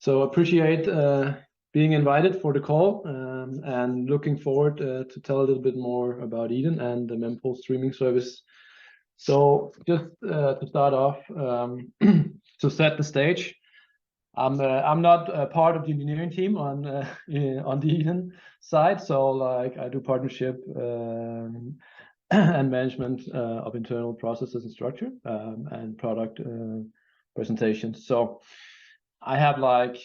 So appreciate being invited for the call and looking forward to tell a little bit more about Eden and the Mempool streaming service. So just to start off, to set the stage, I'm not a part of the engineering team on the Eden side. So like I do partnership and management of internal processes and structure and product presentations. So I have like,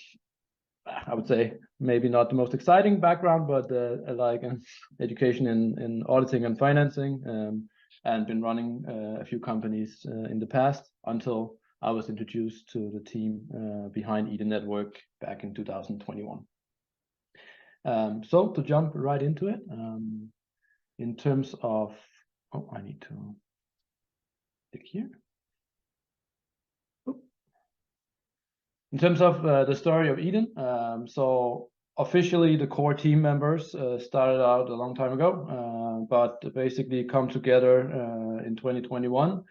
I would say maybe not the most exciting background, but like an education in auditing and financing, and been running a few companies in the past until I was introduced to the team behind EdenNetwork back in 2021. So to jump right into it, in terms of, oh, I need to click here. In terms of the story of Eden, so officially the core team members started out a long time ago, but basically come together in 2021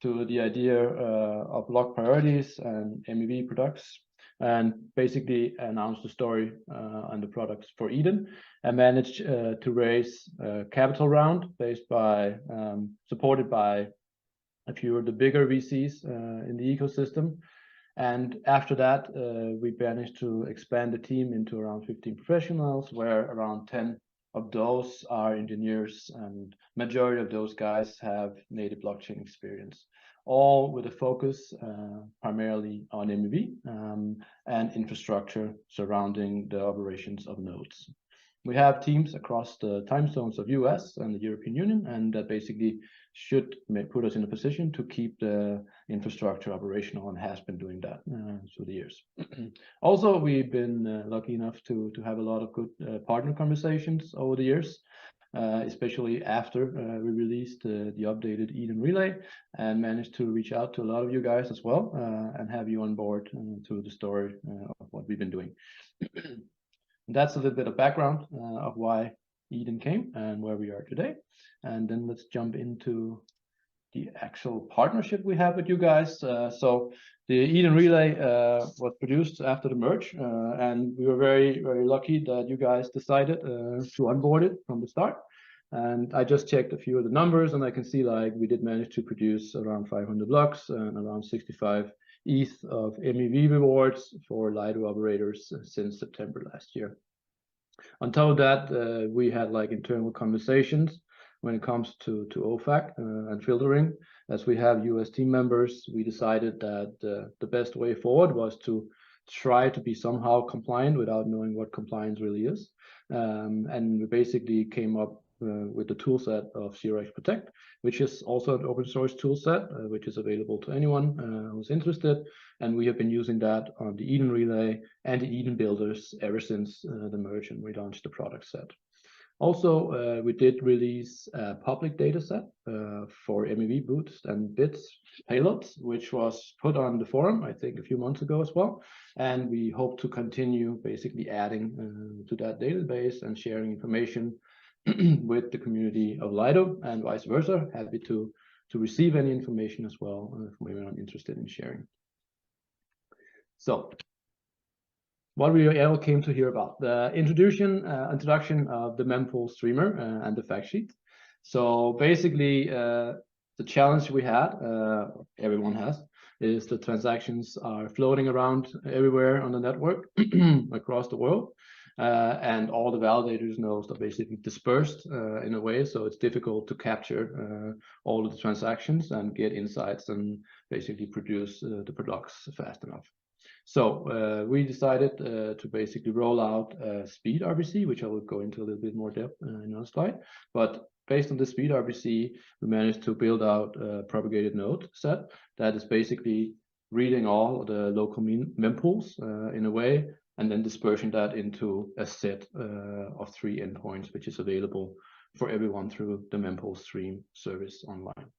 to the idea of lock priorities and MEV products, and basically announced the story and the products for Eden, and managed to raise a capital round supported by a few of the bigger VCs in the ecosystem. And after that, we managed to expand the team into around 15 professionals, where around 10 of those are engineers, and majority of those guys have native blockchain experience, all with a focus primarily on MEV and infrastructure surrounding the operations of nodes. We have teams across the time zones of US and the European Union, and that basically should put us in a position to keep the infrastructure operational, and has been doing that through the years. Also, we've been lucky enough to have a lot of good partner conversations over the years, especially after we released the updated Eden Relay, and managed to reach out to a lot of you guys as well and have you on board through the story of what we've been doing. That's a little bit of background of why Eden came and where we are today. And then let's jump into the actual partnership we have with you guys. So the Eden Relay was produced after the merge, and we were very, very lucky that you guys decided to onboard it from the start. And I just checked a few of the numbers, and I can see like we did manage to produce around 500 blocks and around 65 ETH of MEV rewards for Lido operators since September last year. On top of that, we had like internal conversations when it comes to OFAC and filtering. As we have US team members, we decided that the best way forward was to try to be somehow compliant without knowing what compliance really is. And we basically came up with the toolset of ZeroX Protect, which is also an open source toolset, which is available to anyone who's interested. And we have been using that on the Eden Relay and the Eden builders ever since the merge and we launched the product set. Also, we did release a public data set for MEV boots and bits payloads, which was put on the forum, I think, a few months ago as well. And we hope to continue basically adding to that database and sharing information with the community of Lido and vice versa. Happy to receive any information as well if anyone interested in sharing. So what we all came to hear about, the introduction of the Mempool Streamer and the fact sheet. So basically, the challenge we had, everyone has, is the transactions are floating around everywhere on the network across the world. And all the validators nodes are basically dispersed in a way, so it's difficult to capture all of the transactions and get insights and basically produce the products fast enough. So we decided to basically roll out Speed RPC, which I will go into a little bit more depth in another slide. But based on the Speed RPC, we managed to build out a propagated node set that is basically reading all the local mempools in a way, and then dispersing that into a set of 3 endpoints, which is available for everyone through the Mempool Stream service online.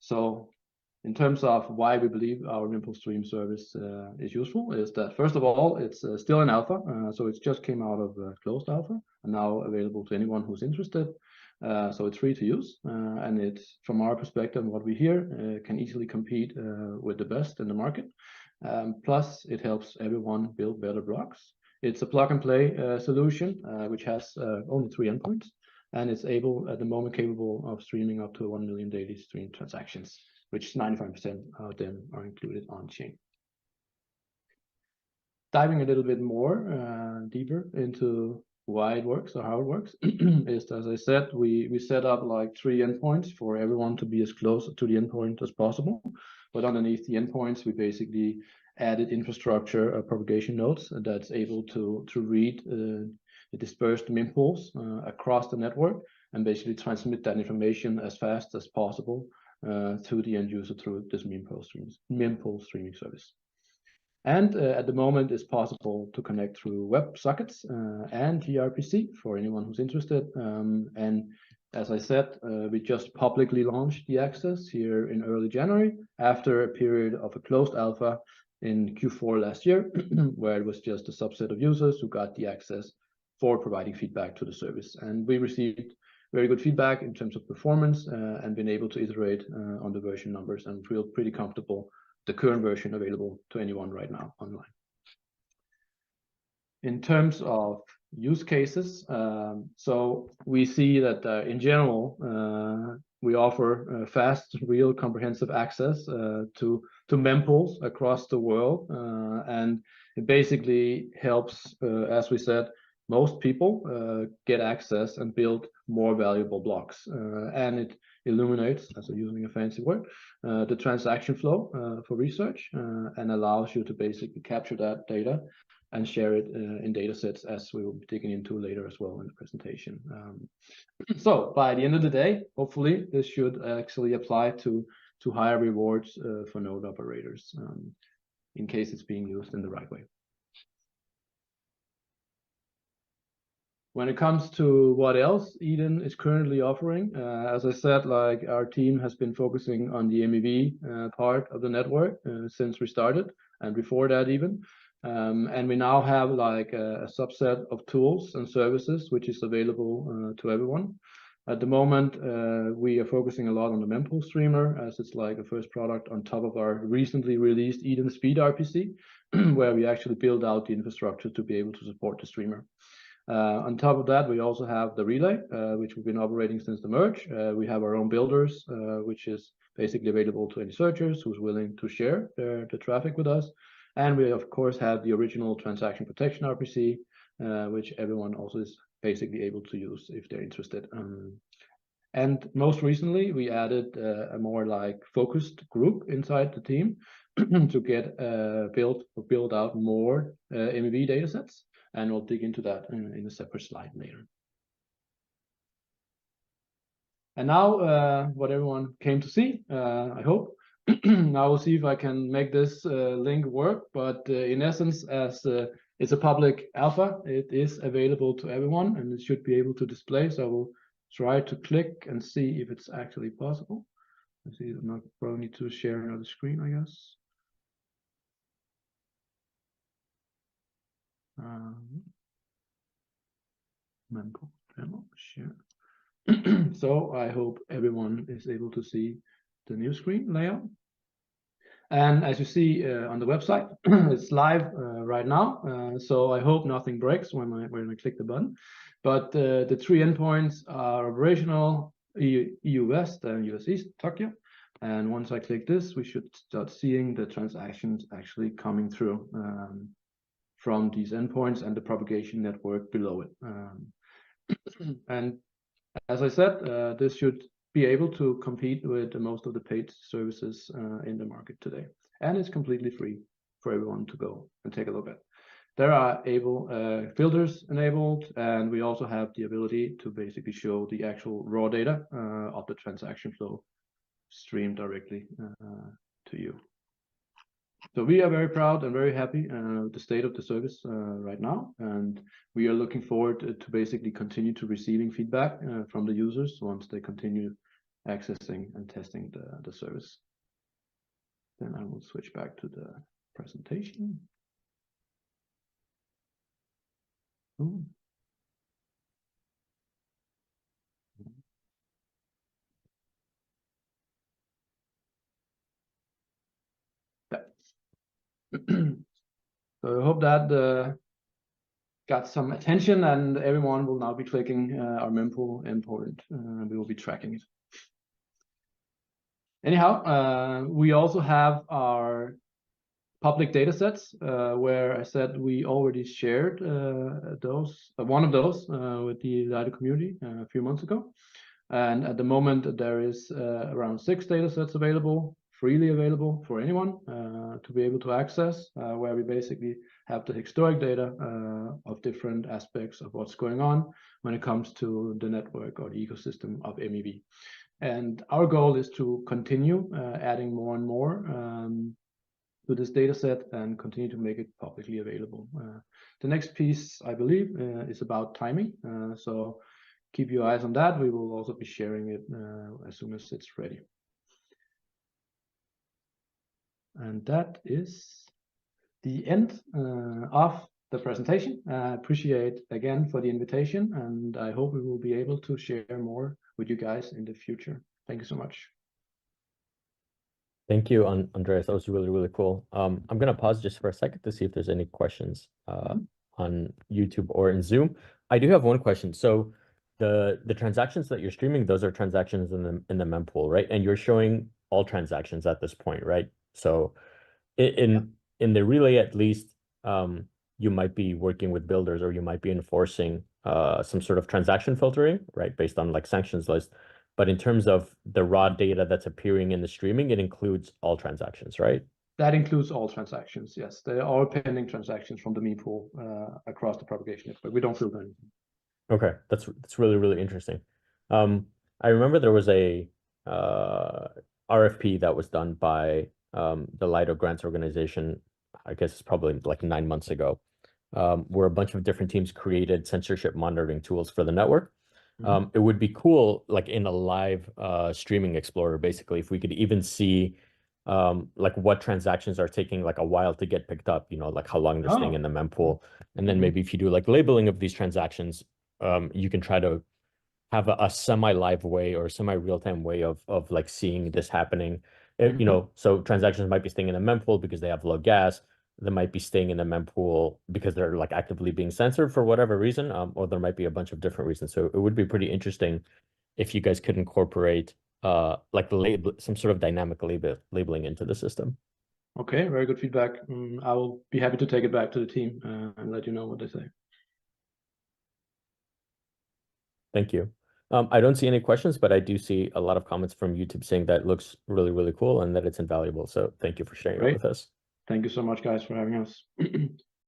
So in terms of why we believe our Mempool Stream service is useful, is that first of all, it's still in alpha, so it just came out of closed alpha and now available to anyone who's interested. So it's free to use, and it's, from our perspective, what we hear, can easily compete with the best in the market. Plus, it helps everyone build better blocks. It's a plug-and-play solution, which has only 3 endpoints, and it's at the moment capable of streaming up to 1 million daily stream transactions, which 95% of them are included on-chain. Diving a little bit more deeper into why it works or how it works is, as I said, we set up like 3 endpoints for everyone to be as close to the endpoint as possible. But underneath the endpoints, we basically added infrastructure propagation nodes that's able to read the dispersed mempools across the network and basically transmit that information as fast as possible to the end user through this mempool streaming service. And at the moment, it's possible to connect through web sockets and gRPC for anyone who's interested. And as I said, we just publicly launched the access here in early January after a period of a closed alpha in Q4 last year, where it was just a subset of users who got the access for providing feedback to the service. And we received very good feedback in terms of performance and been able to iterate on the version numbers and feel pretty comfortable the current version available to anyone right now online. In terms of use cases, so we see that in general, we offer fast, real, comprehensive access to mempools across the world. And it basically helps, as we said, most people get access and build more valuable blocks. And it illuminates, as I'm using a fancy word, the transaction flow for research and allows you to basically capture that data and share it in data sets, as we will be digging into later as well in the presentation. So by the end of the day, hopefully this should actually apply to higher rewards for node operators in case it's being used in the right way. When it comes to what else Eden is currently offering, as I said, like our team has been focusing on the MEV part of the network since we started, and before that even. And we now have like a subset of tools and services which is available to everyone. At the moment, we are focusing a lot on the Mempool Streamer, as it's like a first product on top of our recently released Eden Speed RPC, where we actually build out the infrastructure to be able to support the streamer. On top of that, we also have the relay, which we've been operating since the merge. We have our own builders, which is basically available to any searchers who's willing to share the traffic with us. And we, of course, have the original transaction protection RPC, which everyone also is basically able to use if they're interested. And most recently, we added a more like focused group inside the team to get build out more MEV datasets. And we'll dig into that in a separate slide later. And now what everyone came to see, I hope. Now we'll see if I can make this link work. But in essence, as it's a public alpha, it is available to everyone and it should be able to display. So I will try to click and see if it's actually possible. Let's see, I probably need to share another screen, I guess. Mempool demo, share. So I hope everyone is able to see the new screen layout. And as you see on the website, it's live right now. So I hope nothing breaks when I click the button. But the 3 endpoints are operational: EU West and US East, Tokyo. And once I click this, we should start seeing the transactions actually coming through from these endpoints and the propagation network below it. And as I said, this should be able to compete with most of the paid services in the market today. And it's completely free for everyone to go and take a look at. There are filters enabled, and we also have the ability to basically show the actual raw data of the transaction flow streamed directly to you. So we are very proud and very happy with the state of the service right now, and we are looking forward to basically continue to receiving feedback from the users once they continue accessing and testing the service. Then I will switch back to the presentation. Ooh. So I hope that got some attention, and everyone will now be clicking our mempool endpoint. We will be tracking it. Anyhow, we also have our public data sets, where I said we already shared one of those with the Lido community a few months ago. And at the moment, there is around 6 data sets available, freely available for anyone to be able to access, where we basically have the historic data of different aspects of what's going on when it comes to the network or the ecosystem of MEV. And our goal is to continue adding more and more to this data set and continue to make it publicly available. The next piece, I believe, is about timing. So keep your eyes on that. We will also be sharing it as soon as it's ready. And that is the end of the presentation. I appreciate again for the invitation, and I hope we will be able to share more with you guys in the future. Thank you so much. Thank you, Andreas. That was really, really cool. I'm going to pause just for a second to see if there's any questions on YouTube or in Zoom. I do have one question. So the transactions that you're streaming, those are transactions in the mempool, right? And you're showing all transactions at this point, right? So in the relay, at least, you might be working with builders, or you might be enforcing some sort of transaction filtering, right, based on like sanctions list. But in terms of the raw data that's appearing in the streaming, it includes all transactions, right? That includes all transactions, yes. They are all pending transactions from the mempool across the propagation network. We don't filter anything. Okay, that's really, really interesting. I remember there was a RFP that was done by the Lido grants organization. I guess it's probably like 9 months ago, where a bunch of different teams created censorship monitoring tools for the network. It would be cool, like in a live streaming explorer, basically, if we could even see like what transactions are taking like a while to get picked up, you know, like how long they're staying in the mempool. And then maybe if you do like labeling of these transactions, you can try to have a semi-live way or semi-real-time way of like seeing this happening. You know, so transactions might be staying in the mempool because they have low gas. They might be staying in the mempool because they're like actively being censored for whatever reason, or there might be a bunch of different reasons. So it would be pretty interesting if you guys could incorporate like some sort of dynamic labeling into the system. Okay, very good feedback. I will be happy to take it back to the team and let you know what they say. Thank you. I don't see any questions, but I do see a lot of comments from YouTube saying that looks really, really cool and that it's invaluable. So thank you for sharing it with us. Thank you so much, guys, for having us.